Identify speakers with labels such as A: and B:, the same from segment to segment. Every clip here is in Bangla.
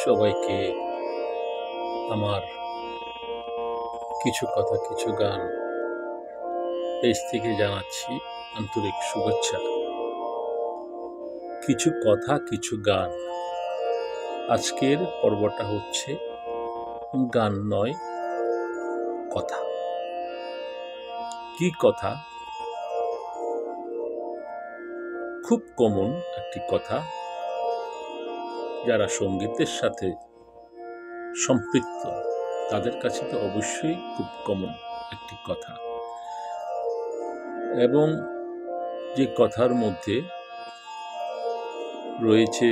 A: সবাইকে আমার কিছু কথা কিছু গান পেজ থেকে জানাচ্ছি আন্তরিক শুভেচ্ছা। কিছু কথা কিছু গান, আজকের পর্বটা হচ্ছে গান নয় কথা। কি কথা? খুব কমন একটি কথা, যারা সঙ্গীতের সাথে সম্পৃক্ত তাদের কাছে তো অবশ্যই খুব কমন একটি কথা, এবং যে কথার মধ্যে রয়েছে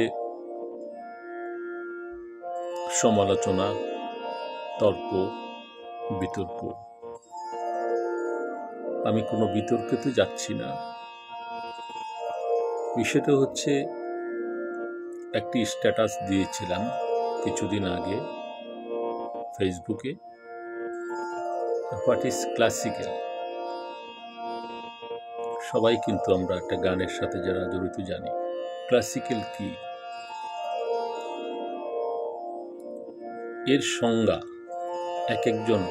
A: সমালোচনা, তর্ক, বিতর্ক। আমি কোনো বিতর্কতে যাচ্ছি না। বিষয়টা হচ্ছে, একটি স্ট্যাটাস দিয়েছিলাম কিছুদিন আগে ফেসবুকে, হোয়াট ইজ ক্লাসিক্যাল। সবাই কিন্তু আমরা একটা গানের সাথে যারা জড়িত জানি ক্লাসিক্যাল কি। এর সংজ্ঞা এক একজন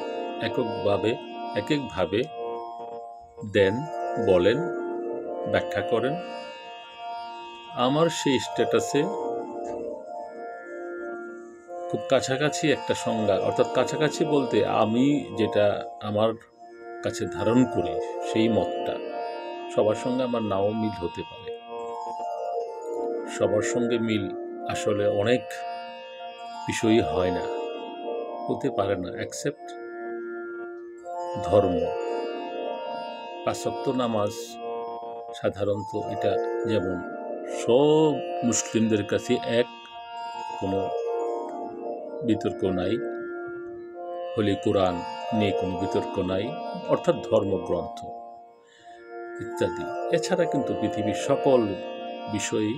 A: এককভাবে দেন, বলেন, ব্যাখ্যা করেন। আমার সেই স্ট্যাটাসে খুব কাছাকাছি একটা সংজ্ঞা, অর্থাৎ কাছাকাছি বলতে আমি যেটা আমার কাছে ধারণ করি সেই মতটা সবার সঙ্গে আমার নাও মিল হতে পারে। সবার সঙ্গে মিল আসলে অনেক বিষয়ই হয় না, হতে পারে না, অ্যাকসেপ্ট ধর্ম। ৫ ওয়াক্ত নামাজ সাধারণত এটা যেমন সব মুসলিমদের কাছে এক, কোনো বিতর্ক নাই। হলি কোরআন নিয়ে কোনো বিতর্ক নাই, অর্থাৎ ধর্মগ্রন্থ ইত্যাদি। এছাড়া কিন্তু পৃথিবীর সকল বিষয়ই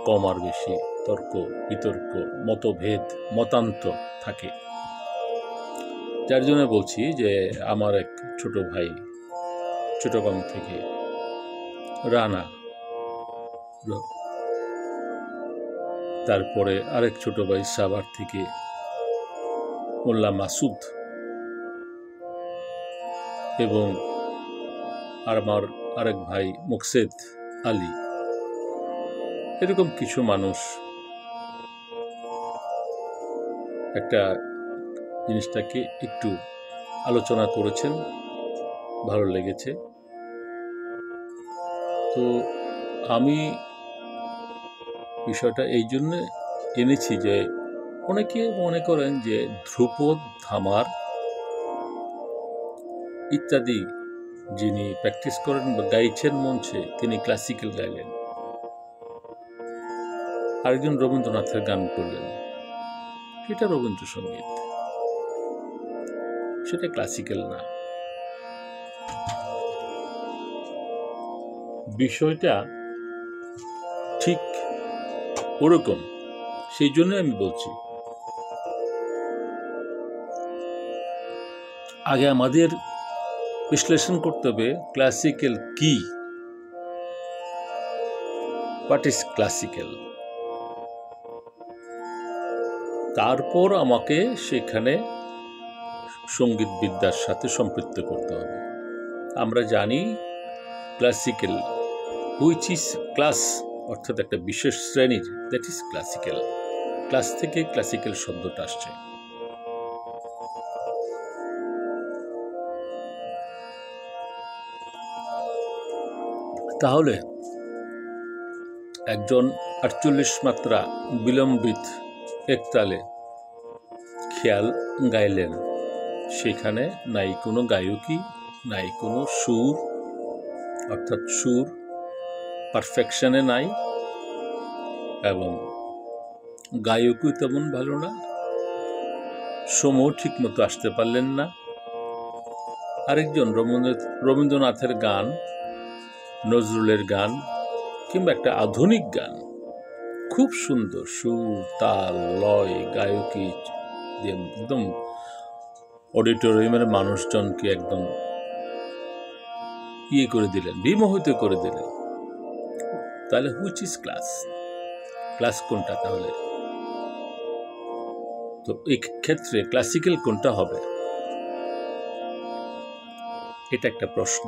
A: কম আর বেশি তর্ক বিতর্ক, মতভেদ, মতান্তর থাকে। যার জন্য বলছি যে আমার এক ছোট ভাই চট্টগ্রাম থেকে, রানা, তারপরে আরেক ছোট ভাই সাভার থেকে মোল্লা মাসুদ, এবং আমার আরেক ভাই মুকসেদ আলী, এরকম কিছু মানুষ একটা জিনিসটাকে একটু আলোচনা করেছেন, ভালো লেগেছে। তো আমি বিষয়টা এই জন্য এনেছি যে অনেকে মনে করেন যে ধ্রুপদ, ধামার ইত্যাদি যিনি প্র্যাকটিস করেন বা গাইছেন মঞ্চে, তিনি ক্লাসিক্যাল গাইলেন। আরেকজন রবীন্দ্রনাথের গান করলেন, সেটা রবীন্দ্রসঙ্গীত, সেটা ক্লাসিক্যাল না। বিষয়টা ঠিক ওরকম। সেই জন্য আমি বলছি, আগে আমাদের বিশ্লেষণ করতে হবে ক্লাসিক্যাল কি, হোয়াট ইজ ক্লাসিক্যাল। তারপর আমাকে সেখানে সঙ্গীত বিদ্যার সাথে সম্পৃক্ত করতে হবে। আমরা জানি ক্লাসিক্যাল, হুইচ ইজ ক্লাস, অর্থাৎ একটা বিশেষ শ্রেণীর, দ্যাট ইজ ক্লাসিক্যাল। ক্লাস থেকে ক্লাসিক্যাল শব্দটা আসছে। তাহলে একজন ৪৮ মাত্রা বিলম্বিত একতালে খেয়াল গাইলেন, সেখানে নাই কোনো গায়কী, নাই কোনো সুর, অর্থাৎ সুর পারফেকশনে নাই, এবং গায়কও তেমন ভালো না, সময় ঠিক মতো আসতে পারলেন না। আরেকজন রবীন্দ্রনাথের গান, নজরুলের গান, কিংবা একটা আধুনিক গান, খুব সুন্দর সুর, তাল, লয়, গায়কী, একদম অডিটোরিয়ামের মানুষজনকে একদম করে দিলেন, বিমোহিত করে দিলেন। তাহলে হুইচ ইজ ক্লাস? ক্লাস কোনটা তাহলে? তো এই ক্ষেত্রে ক্লাসিক্যাল কোনটা হবে, এটা একটা প্রশ্ন।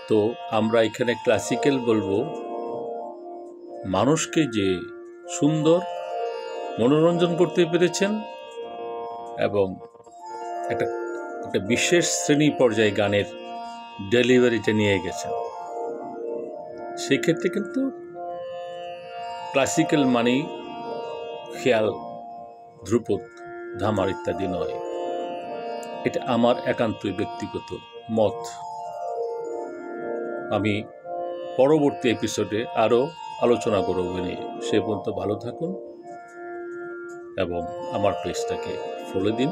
A: তো আমরা এখানে ক্লাসিক্যাল বলবো মানুষকে যে সুন্দর মনোরঞ্জন করতে পেরেছেন এবং একটা একটা বিশেষ শ্রেণী পর্যায়ে গানের ডেলিভারিটা নিয়ে গেছেন। সেক্ষেত্রে কিন্তু ক্লাসিক্যাল মানেই খেয়াল, ধ্রুপদ, ধামার ইত্যাদি নয়। এটা আমার একান্তই ব্যক্তিগত মত। আমি পরবর্তী এপিসোডে আরও আলোচনা করব নিয়ে। সে পর্যন্ত ভালো থাকুন এবং আমার পেজটাকে ফলো দিন।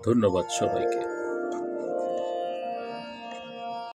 A: ধন্যবাদ সবাইকে।